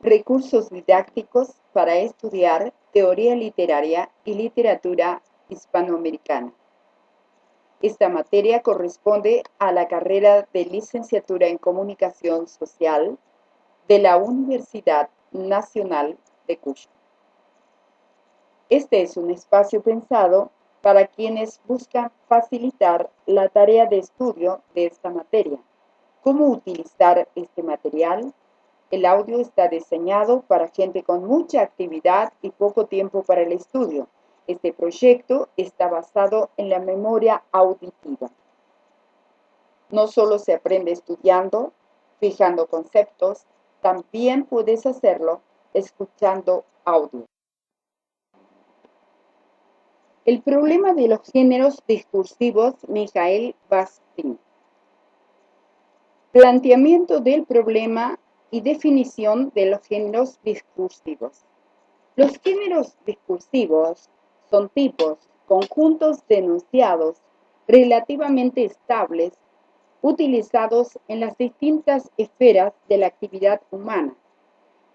Recursos didácticos para estudiar teoría literaria y literatura hispanoamericana. Esta materia corresponde a la carrera de licenciatura en Comunicación Social de la Universidad Nacional de Cuyo. Este es un espacio pensado para quienes buscan facilitar la tarea de estudio de esta materia. ¿Cómo utilizar este material? El audio está diseñado para gente con mucha actividad y poco tiempo para el estudio. Este proyecto está basado en la memoria auditiva. No solo se aprende estudiando, fijando conceptos, también puedes hacerlo escuchando audio. El problema de los géneros discursivos, Mijael Bastin. Planteamiento del problema y definición de los géneros discursivos. Los géneros discursivos son tipos, conjuntos de enunciados relativamente estables utilizados en las distintas esferas de la actividad humana.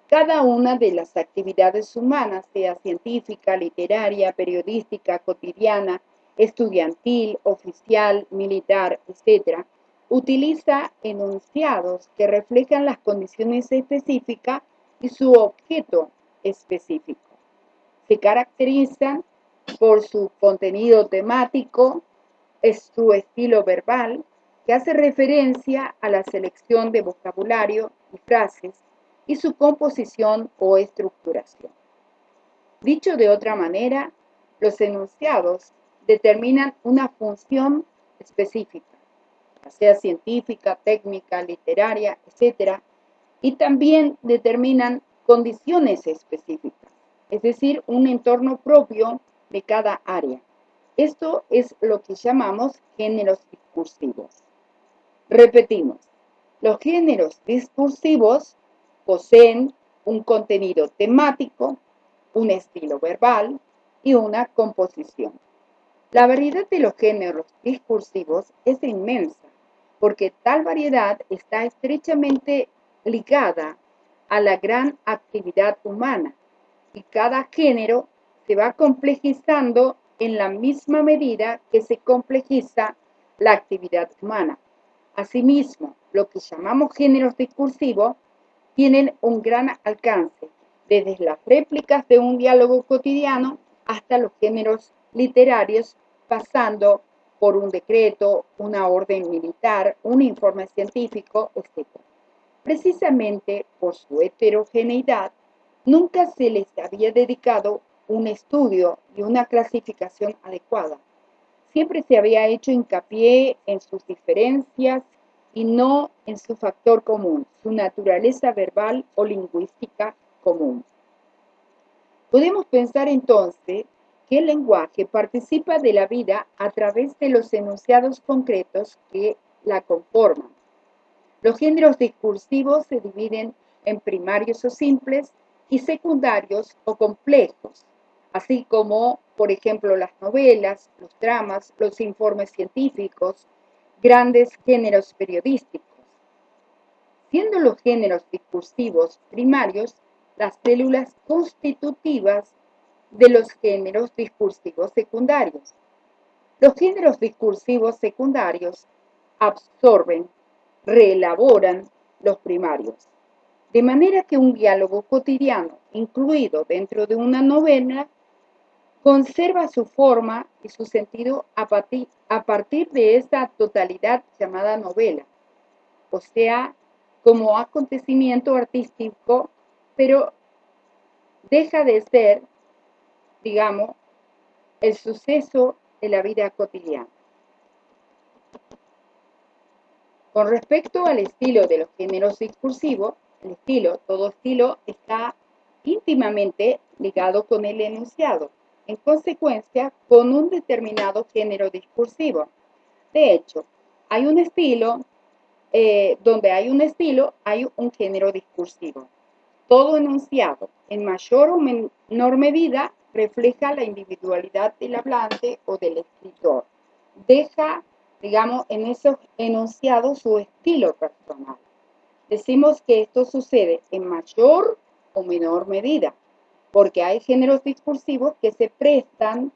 Cada una de las actividades humanas, sea científica, literaria, periodística, cotidiana, estudiantil, oficial, militar, etc., utiliza enunciados que reflejan las condiciones específicas y su objeto específico. Se caracterizan por su contenido temático, su estilo verbal, que hace referencia a la selección de vocabulario y frases, y su composición o estructuración. Dicho de otra manera, los enunciados determinan una función específica, ya sea científica, técnica, literaria, etc., y también determinan condiciones específicas, es decir, un entorno propio de cada área. Esto es lo que llamamos géneros discursivos. Repetimos, los géneros discursivos poseen un contenido temático, un estilo verbal y una composición. La variedad de los géneros discursivos es inmensa, porque tal variedad está estrechamente ligada a la gran actividad humana y cada género se va complejizando en la misma medida que se complejiza la actividad humana. Asimismo, lo que llamamos géneros discursivos tienen un gran alcance, desde las réplicas de un diálogo cotidiano hasta los géneros literarios, pasando por un decreto, una orden militar, un informe científico, etc. Precisamente por su heterogeneidad, nunca se les había dedicado un estudio y una clasificación adecuada. Siempre se había hecho hincapié en sus diferencias y no en su factor común, su naturaleza verbal o lingüística común. Podemos pensar entonces que el lenguaje participa de la vida a través de los enunciados concretos que la conforman. Los géneros discursivos se dividen en primarios o simples y secundarios o complejos, así como, por ejemplo, las novelas, los dramas, los informes científicos, grandes géneros periodísticos. Siendo los géneros discursivos primarios las células constitutivas de los géneros discursivos secundarios. Los géneros discursivos secundarios absorben, reelaboran los primarios, de manera que un diálogo cotidiano incluido dentro de una novela conserva su forma y su sentido a partir de esta totalidad llamada novela, o sea, como acontecimiento artístico, pero deja de ser, digamos, el suceso de la vida cotidiana. Con respecto al estilo de los géneros discursivos, todo estilo está íntimamente ligado con el enunciado, en consecuencia, con un determinado género discursivo. De hecho, hay un estilo, donde hay un estilo, hay un género discursivo. Todo enunciado, en mayor o menor medida, refleja la individualidad del hablante o del escritor. Deja, digamos, en esos enunciados su estilo personal. Decimos que esto sucede en mayor o menor medida, porque hay géneros discursivos que se prestan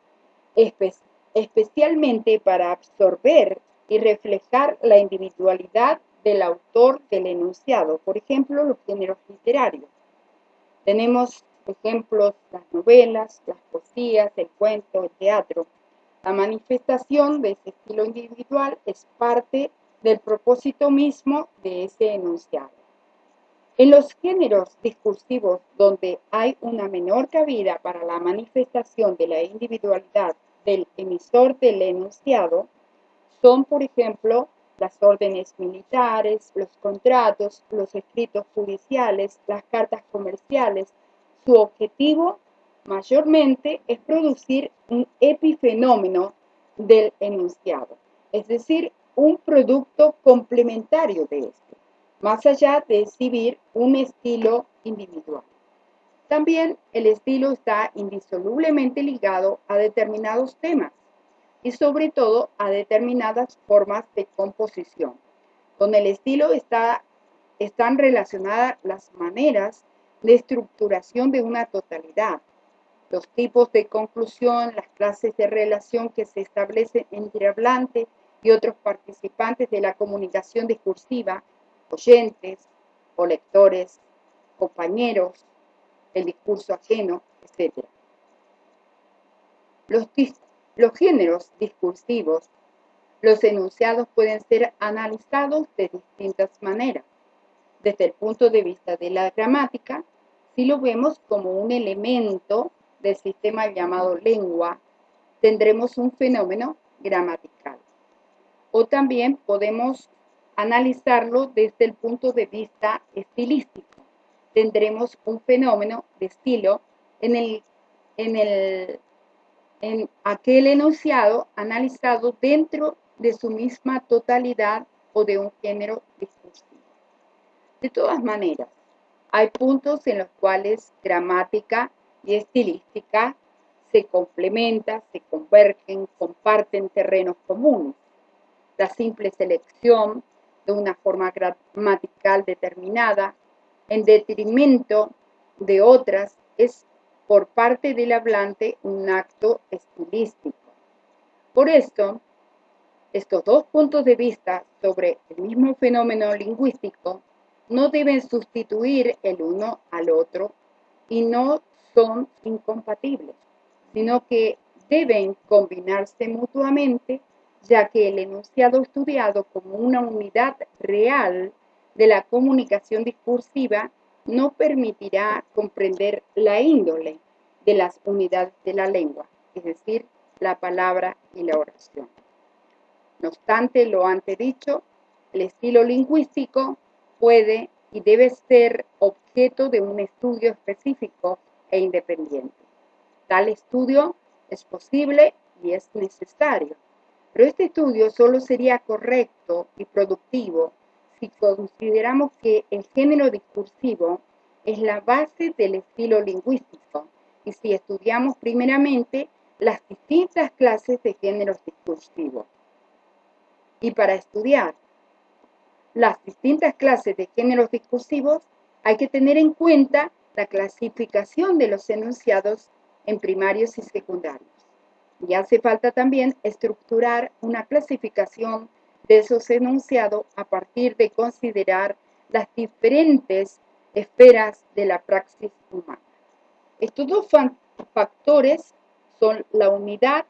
especialmente para absorber y reflejar la individualidad del autor del enunciado. Por ejemplo, los géneros literarios. Tenemos ejemplos, las novelas, las poesías, el cuento, el teatro. La manifestación de ese estilo individual es parte del propósito mismo de ese enunciado. En los géneros discursivos donde hay una menor cabida para la manifestación de la individualidad del emisor del enunciado, son, por ejemplo, las órdenes militares, los contratos, los escritos judiciales, las cartas comerciales. Su objetivo mayormente es producir un epifenómeno del enunciado, es decir, un producto complementario de este, más allá de exhibir un estilo individual. También el estilo está indisolublemente ligado a determinados temas y sobre todo a determinadas formas de composición. Con el estilo están relacionadas las maneras de estructuración de una totalidad, los tipos de conclusión, las clases de relación que se establecen entre hablante y otros participantes de la comunicación discursiva, oyentes o lectores, compañeros, el discurso ajeno, etc. Los géneros discursivos, los enunciados pueden ser analizados de distintas maneras. Desde el punto de vista de la gramática, si lo vemos como un elemento del sistema llamado lengua, tendremos un fenómeno gramatical. O también podemos analizarlo desde el punto de vista estilístico. Tendremos un fenómeno de estilo en aquel enunciado analizado dentro de su misma totalidad o de un género discursivo. De todas maneras, hay puntos en los cuales gramática y estilística se complementan, se convergen, comparten terrenos comunes. La simple selección de una forma gramatical determinada en detrimento de otras es por parte del hablante un acto estilístico. Por esto, estos dos puntos de vista sobre el mismo fenómeno lingüístico no deben sustituir el uno al otro y no son incompatibles, sino que deben combinarse mutuamente, ya que el enunciado estudiado como una unidad real de la comunicación discursiva no permitirá comprender la índole de las unidades de la lengua, es decir, la palabra y la oración. No obstante lo antedicho, el estilo lingüístico puede y debe ser objeto de un estudio específico e independiente. Tal estudio es posible y es necesario, pero este estudio solo sería correcto y productivo si consideramos que el género discursivo es la base del estilo lingüístico y si estudiamos primeramente las distintas clases de géneros discursivos. Y para estudiar las distintas clases de géneros discursivos hay que tener en cuenta la clasificación de los enunciados en primarios y secundarios. Y hace falta también estructurar una clasificación de esos enunciados a partir de considerar las diferentes esferas de la praxis humana. Estos dos factores son la unidad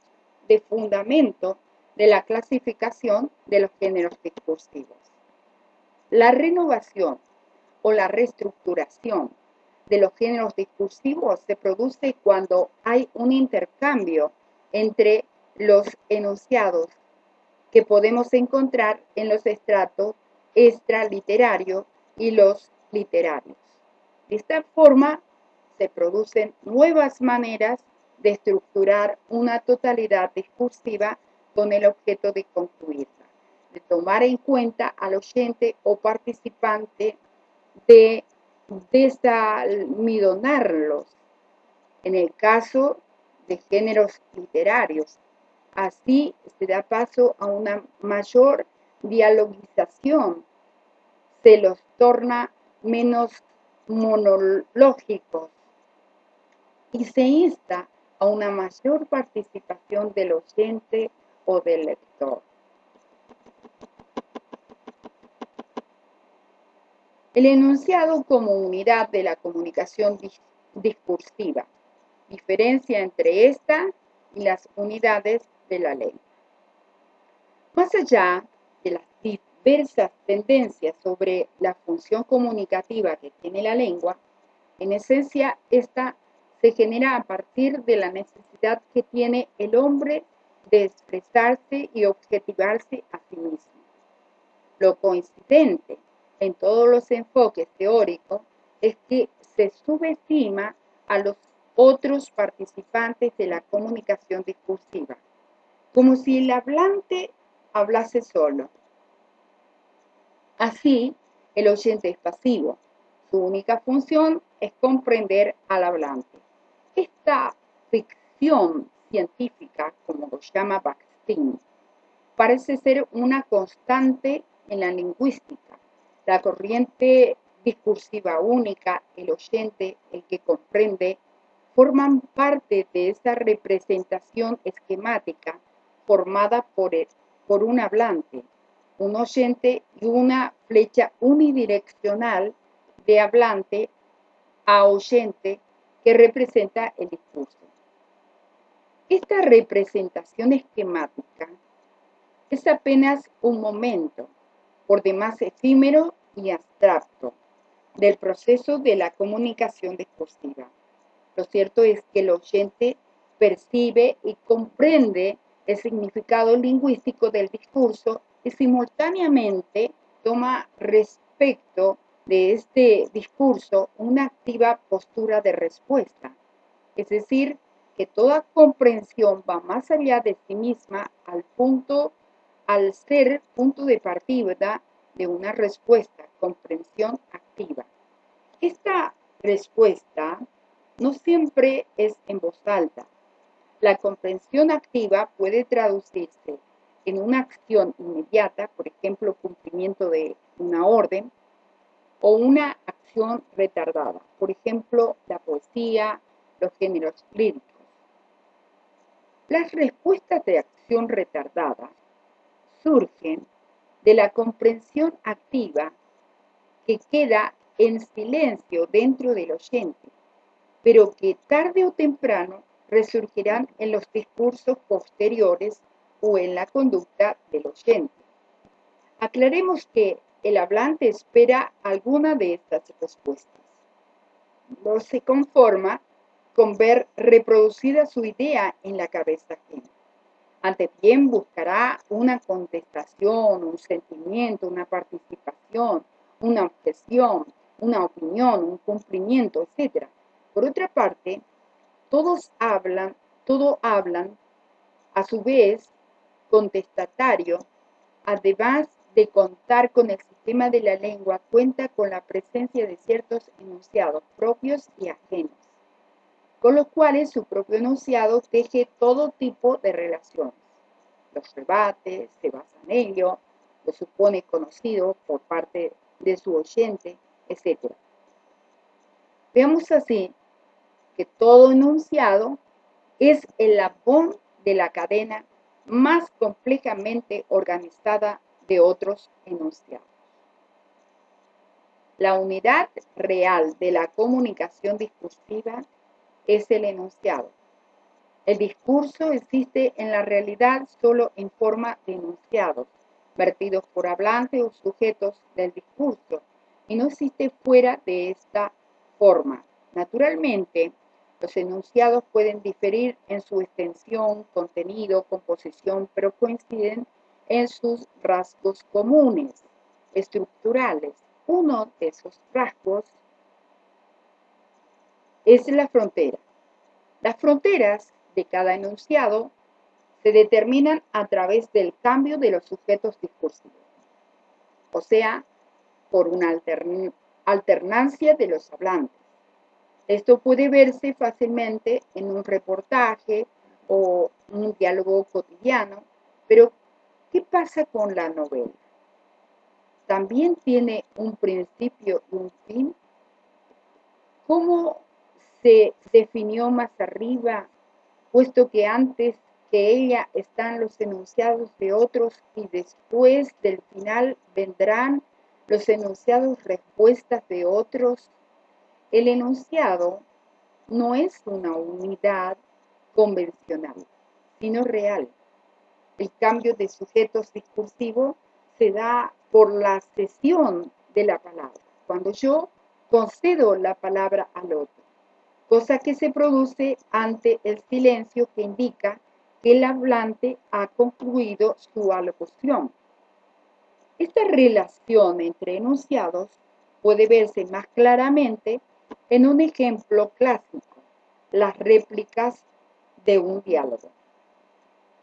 de fundamento de la clasificación de los géneros discursivos. La renovación o la reestructuración de los géneros discursivos se produce cuando hay un intercambio entre los enunciados que podemos encontrar en los estratos extraliterarios y los literarios. De esta forma se producen nuevas maneras de estructurar una totalidad discursiva con el objeto de concluirla, de tomar en cuenta al oyente o participante, de desalmidonarlos. En el caso de géneros literarios, así se da paso a una mayor dialogización, se los torna menos monológicos y se insta a una mayor participación del oyente o del lector. El enunciado como unidad de la comunicación discursiva. Diferencia entre esta y las unidades de la lengua. Más allá de las diversas tendencias sobre la función comunicativa que tiene la lengua, en esencia esta se genera a partir de la necesidad que tiene el hombre de expresarse y objetivarse a sí mismo. Lo coincidente en todos los enfoques teóricos es que se subestima a los otros participantes de la comunicación discursiva, como si el hablante hablase solo. Así, el oyente es pasivo. Su única función es comprender al hablante. Esta ficción científica, como lo llama Bakhtin, parece ser una constante en la lingüística. La corriente discursiva única, el oyente, el que comprende, forman parte de esa representación esquemática formada por un hablante, un oyente y una flecha unidireccional de hablante a oyente que representa el discurso. Esta representación esquemática es apenas un momento, por demás efímero y abstracto, del proceso de la comunicación discursiva. Lo cierto es que el oyente percibe y comprende el significado lingüístico del discurso y simultáneamente toma respecto de este discurso una activa postura de respuesta. Es decir, que toda comprensión va más allá de sí misma al ser punto de partida de una respuesta, comprensión activa. Esta respuesta no siempre es en voz alta. La comprensión activa puede traducirse en una acción inmediata, por ejemplo, cumplimiento de una orden, o una acción retardada, por ejemplo, la poesía, los géneros líricos. Las respuestas de acción retardada surgen de la comprensión activa que queda en silencio dentro del oyente, pero que tarde o temprano resurgirán en los discursos posteriores o en la conducta del oyente. Aclaremos que el hablante espera alguna de estas respuestas. No se conforma con ver reproducida su idea en la cabeza ajena. Antes bien buscará una contestación, un sentimiento, una participación, una objeción, una opinión, un cumplimiento, etc. Por otra parte, todo hablan a su vez contestatario, además de contar con el sistema de la lengua, cuenta con la presencia de ciertos enunciados propios y ajenos, con los cuales su propio enunciado teje todo tipo de relaciones. Los rebate, se basa en ello, lo supone conocido por parte de su oyente, etc. Veamos así que todo enunciado es el eslabón de la cadena más complejamente organizada de otros enunciados. La unidad real de la comunicación discursiva es el enunciado. El discurso existe en la realidad solo en forma de enunciados, vertidos por hablantes o sujetos del discurso, y no existe fuera de esta forma. Naturalmente, los enunciados pueden diferir en su extensión, contenido, composición, pero coinciden en sus rasgos comunes, estructurales. Uno de esos rasgos es la frontera. Las fronteras de cada enunciado se determinan a través del cambio de los sujetos discursivos, o sea, por una alternancia de los hablantes. Esto puede verse fácilmente en un reportaje o un diálogo cotidiano, pero ¿qué pasa con la novela? ¿También tiene un principio y un fin? ¿Cómo se definió más arriba, puesto que antes que ella están los enunciados de otros y después del final vendrán los enunciados respuestas de otros? El enunciado no es una unidad convencional, sino real. El cambio de sujetos discursivos se da por la cesión de la palabra, cuando yo concedo la palabra al otro, cosa que se produce ante el silencio que indica que el hablante ha concluido su alocución. Esta relación entre enunciados puede verse más claramente en un ejemplo clásico, las réplicas de un diálogo.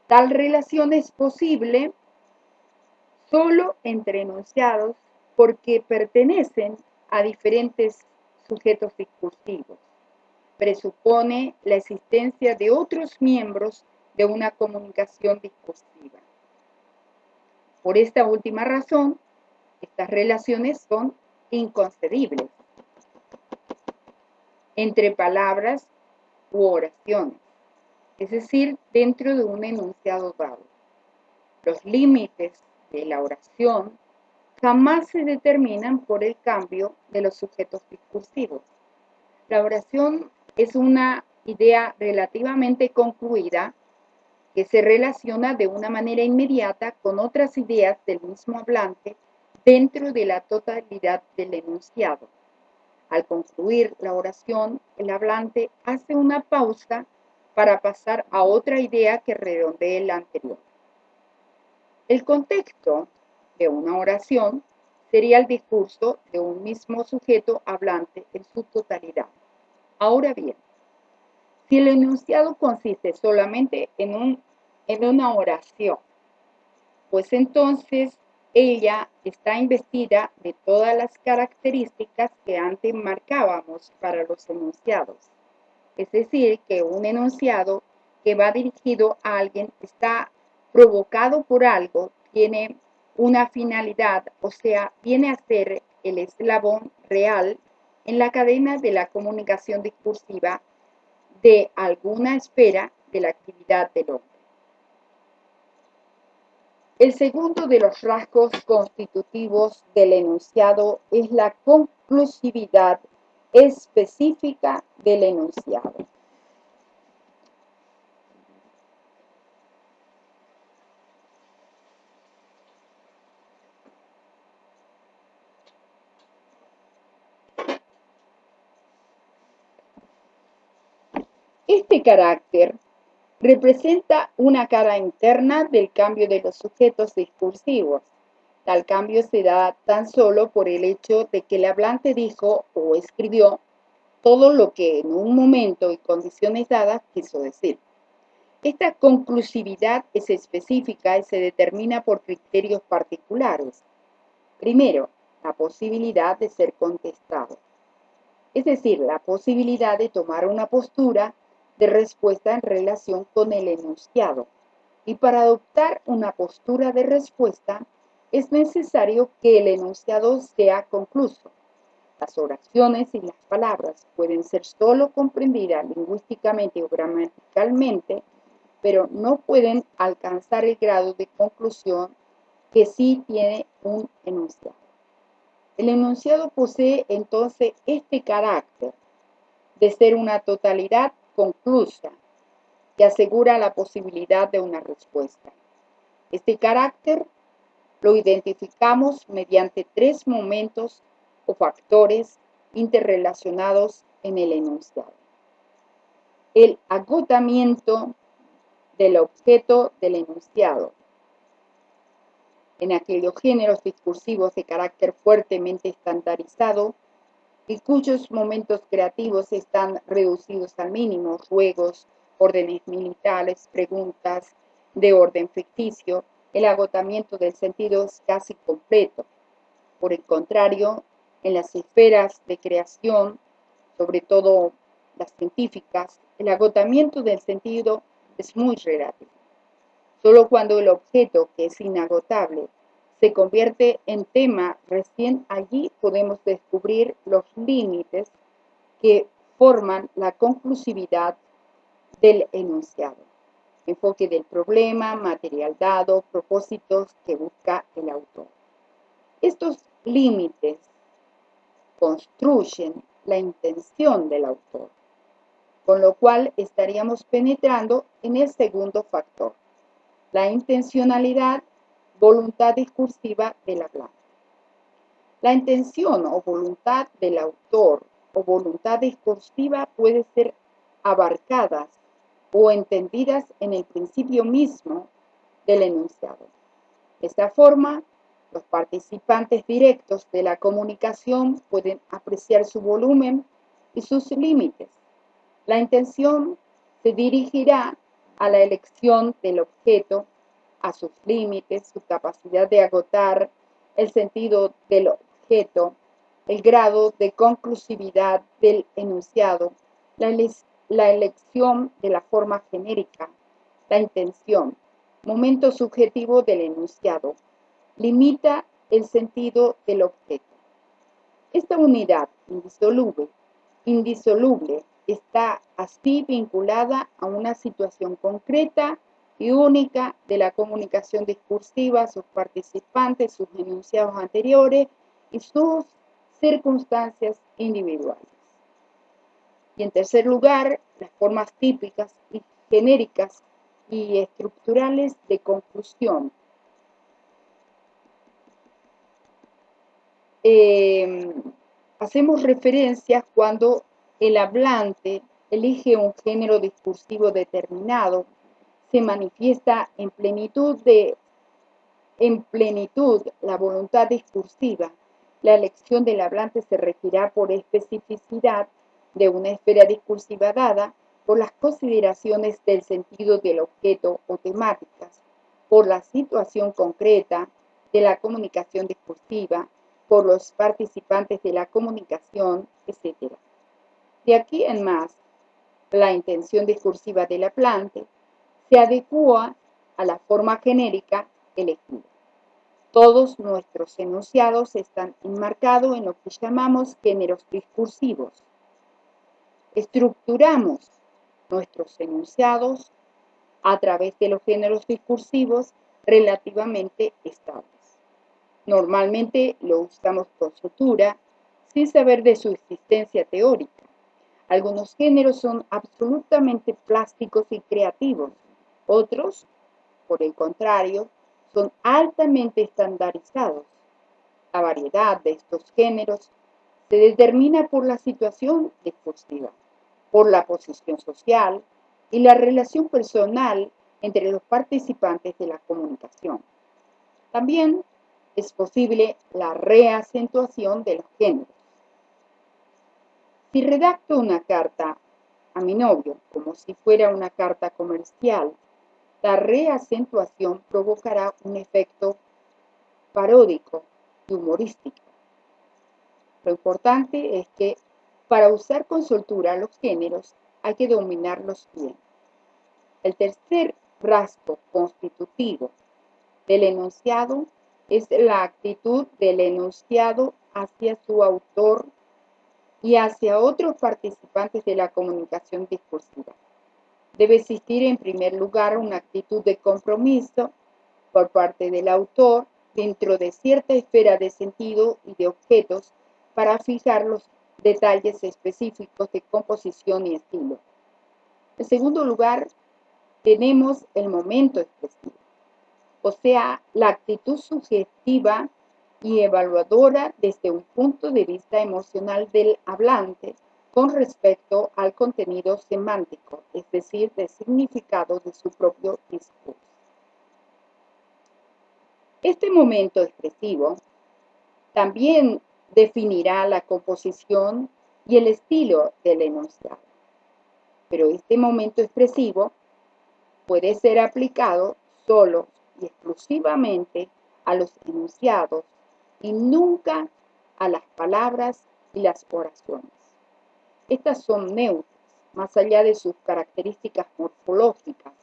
Tal relación es posible solo entre enunciados porque pertenecen a diferentes sujetos discursivos. Presupone la existencia de otros miembros de una comunicación discursiva. Por esta última razón, estas relaciones son inconcebibles entre palabras u oraciones, es decir, dentro de un enunciado dado. Los límites de la oración jamás se determinan por el cambio de los sujetos discursivos. La oración es una idea relativamente concluida que se relaciona de una manera inmediata con otras ideas del mismo hablante dentro de la totalidad del enunciado. Al concluir la oración, el hablante hace una pausa para pasar a otra idea que redondee la anterior. El contexto de una oración sería el discurso de un mismo sujeto hablante en su totalidad. Ahora bien, si el enunciado consiste solamente en una oración, pues entonces ella está investida de todas las características que antes marcábamos para los enunciados. Es decir, que un enunciado que va dirigido a alguien está provocado por algo, tiene una finalidad, o sea, viene a ser el eslabón real en la cadena de la comunicación discursiva de alguna esfera de la actividad del hombre. El segundo de los rasgos constitutivos del enunciado es la conclusividad específica del enunciado. Este carácter representa una cara interna del cambio de los sujetos discursivos. Tal cambio se da tan solo por el hecho de que el hablante dijo o escribió todo lo que en un momento y condiciones dadas quiso decir. Esta conclusividad es específica y se determina por criterios particulares. Primero, la posibilidad de ser contestado, es decir, la posibilidad de tomar una postura de respuesta en relación con el enunciado. Y para adoptar una postura de respuesta es necesario que el enunciado sea concluso. Las oraciones y las palabras pueden ser solo comprendidas lingüísticamente o gramaticalmente, pero no pueden alcanzar el grado de conclusión que sí tiene un enunciado. El enunciado posee entonces este carácter de ser una totalidad conclusa que asegura la posibilidad de una respuesta. Este carácter lo identificamos mediante tres momentos o factores interrelacionados en el enunciado. El agotamiento del objeto del enunciado. En aquellos géneros discursivos de carácter fuertemente estandarizado y cuyos momentos creativos están reducidos al mínimo, ruegos, órdenes militares, preguntas de orden ficticio, el agotamiento del sentido es casi completo. Por el contrario, en las esferas de creación, sobre todo las científicas, el agotamiento del sentido es muy relativo. Solo cuando el objeto, que es inagotable, se convierte en tema, recién allí podemos descubrir los límites que forman la conclusividad del enunciado. Enfoque del problema, material dado, propósitos que busca el autor. Estos límites construyen la intención del autor, con lo cual estaríamos penetrando en el segundo factor, la intencionalidad, voluntad discursiva del hablante. La intención o voluntad del autor o voluntad discursiva puede ser abarcadas o entendidas en el principio mismo del enunciado. De esta forma, los participantes directos de la comunicación pueden apreciar su volumen y sus límites. La intención se dirigirá a la elección del objeto, a sus límites, su capacidad de agotar el sentido del objeto, el grado de conclusividad del enunciado, la elección de la forma genérica, la intención, momento subjetivo del enunciado, limita el sentido del objeto. Esta unidad indisoluble está así vinculada a una situación concreta y única de la comunicación discursiva, sus participantes, sus enunciados anteriores y sus circunstancias individuales. Y en tercer lugar, las formas típicas y genéricas y estructurales de conclusión. Hacemos referencias cuando el hablante elige un género discursivo determinado, se manifiesta en plenitud la voluntad discursiva. La elección del hablante se regirá por especificidad de una esfera discursiva dada, por las consideraciones del sentido del objeto o temáticas, por la situación concreta de la comunicación discursiva, por los participantes de la comunicación, etc. De aquí en más, la intención discursiva del hablante se adecua a la forma genérica elegida. Todos nuestros enunciados están enmarcados en lo que llamamos géneros discursivos. Estructuramos nuestros enunciados a través de los géneros discursivos relativamente estables. Normalmente lo usamos con sutura, sin saber de su existencia teórica. Algunos géneros son absolutamente plásticos y creativos. Otros, por el contrario, son altamente estandarizados. La variedad de estos géneros se determina por la situación discursiva, por la posición social y la relación personal entre los participantes de la comunicación. También es posible la reacentuación de los géneros. Si redacto una carta a mi novio como si fuera una carta comercial, la reacentuación provocará un efecto paródico y humorístico. Lo importante es que para usar con soltura los géneros hay que dominarlos bien. El tercer rasgo constitutivo del enunciado es la actitud del enunciado hacia su autor y hacia otros participantes de la comunicación discursiva. Debe existir en primer lugar una actitud de compromiso por parte del autor dentro de cierta esfera de sentido y de objetos para fijar los detalles específicos de composición y estilo. En segundo lugar, tenemos el momento expresivo, o sea, la actitud sugestiva y evaluadora desde un punto de vista emocional del hablante con respecto al contenido semántico, es decir, del significado de su propio discurso. Este momento expresivo también definirá la composición y el estilo del enunciado. Pero este momento expresivo puede ser aplicado solo y exclusivamente a los enunciados y nunca a las palabras y las oraciones. Estas son neutras, más allá de sus características morfológicas.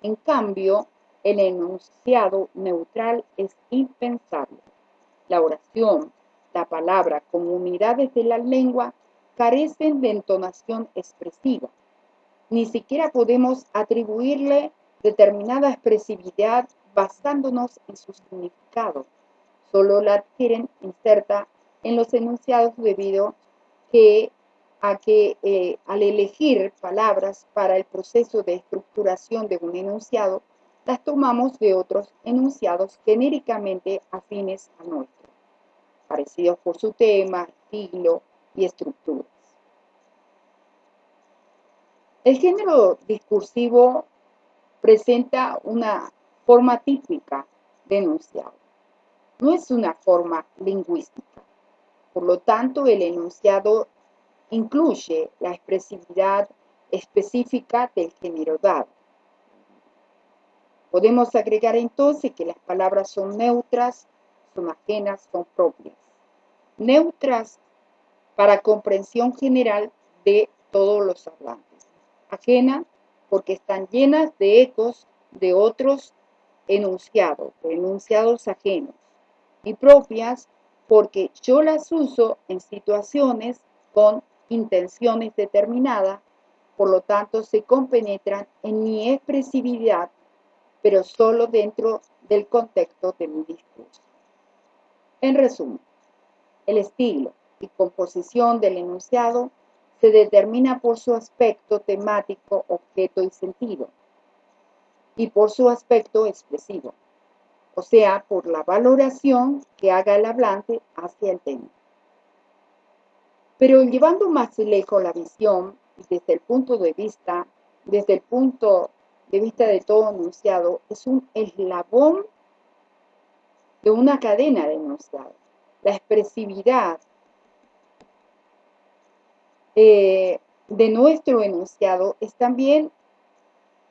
En cambio, el enunciado neutral es impensable. La oración, la palabra como unidades de la lengua carecen de entonación expresiva. Ni siquiera podemos atribuirle determinada expresividad basándonos en su significado. Solo la adquieren inserta en los enunciados debido a que al elegir palabras para el proceso de estructuración de un enunciado, las tomamos de otros enunciados genéricamente afines a nuestro, parecidos por su tema, estilo y estructuras. El género discursivo presenta una forma típica de enunciado. No es una forma lingüística. Por lo tanto, el enunciado incluye la expresividad específica del género dado. Podemos agregar entonces que las palabras son neutras, son ajenas, son propias. Neutras para comprensión general de todos los hablantes. Ajenas porque están llenas de ecos de otros enunciados, de enunciados ajenos. Y propias porque yo las uso en situaciones con intenciones determinadas, por lo tanto se compenetran en mi expresividad, pero solo dentro del contexto de mi discurso. En resumen, el estilo y composición del enunciado se determina por su aspecto temático, objeto y sentido, y por su aspecto expresivo, o sea, por la valoración que haga el hablante hacia el tema. Pero llevando más lejos la visión, desde el punto de vista de todo enunciado, es un eslabón de una cadena de enunciados. La expresividad de nuestro enunciado es también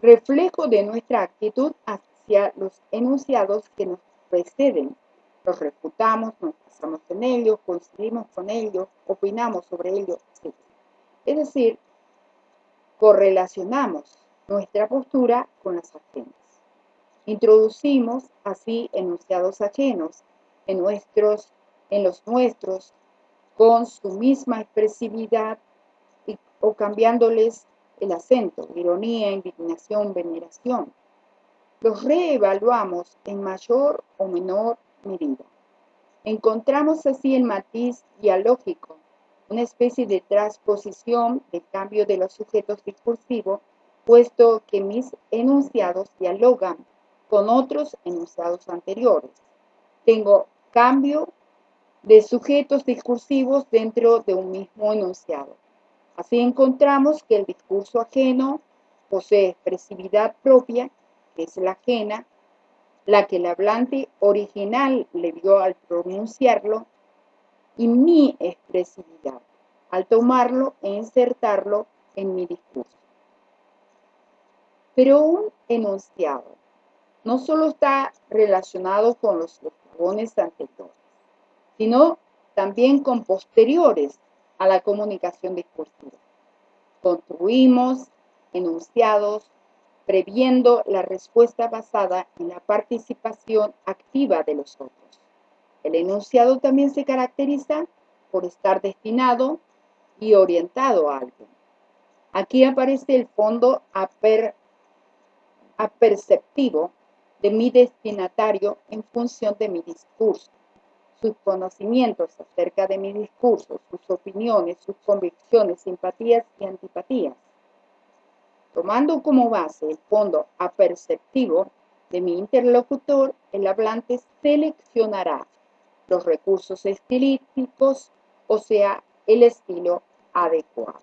reflejo de nuestra actitud hacia los enunciados que nos preceden. Los refutamos, nos basamos en ellos, coincidimos con ellos, opinamos sobre ellos, etc. Es decir, correlacionamos nuestra postura con las ajenas. Introducimos así enunciados ajenos en los nuestros con su misma expresividad o cambiándoles el acento, ironía, indignación, veneración. Los reevaluamos en mayor o menor medida. Encontramos así el matiz dialógico, una especie de transposición de cambio de los sujetos discursivos, puesto que mis enunciados dialogan con otros enunciados anteriores. Tengo cambio de sujetos discursivos dentro de un mismo enunciado. Así encontramos que el discurso ajeno posee expresividad propia, que es la ajena, la que el hablante original le dio al pronunciarlo, y mi expresividad, al tomarlo e insertarlo en mi discurso. Pero un enunciado no solo está relacionado con los eslabones anteriores, sino también con posteriores a la comunicación discursiva. Construimos enunciados previendo la respuesta basada en la participación activa de los otros. El enunciado también se caracteriza por estar destinado y orientado a algo. Aquí aparece el fondo aperceptivo de mi destinatario en función de mi discurso, sus conocimientos acerca de mi discurso, sus opiniones, sus convicciones, simpatías y antipatías. Tomando como base el fondo aperceptivo de mi interlocutor, el hablante seleccionará los recursos estilísticos, o sea, el estilo adecuado.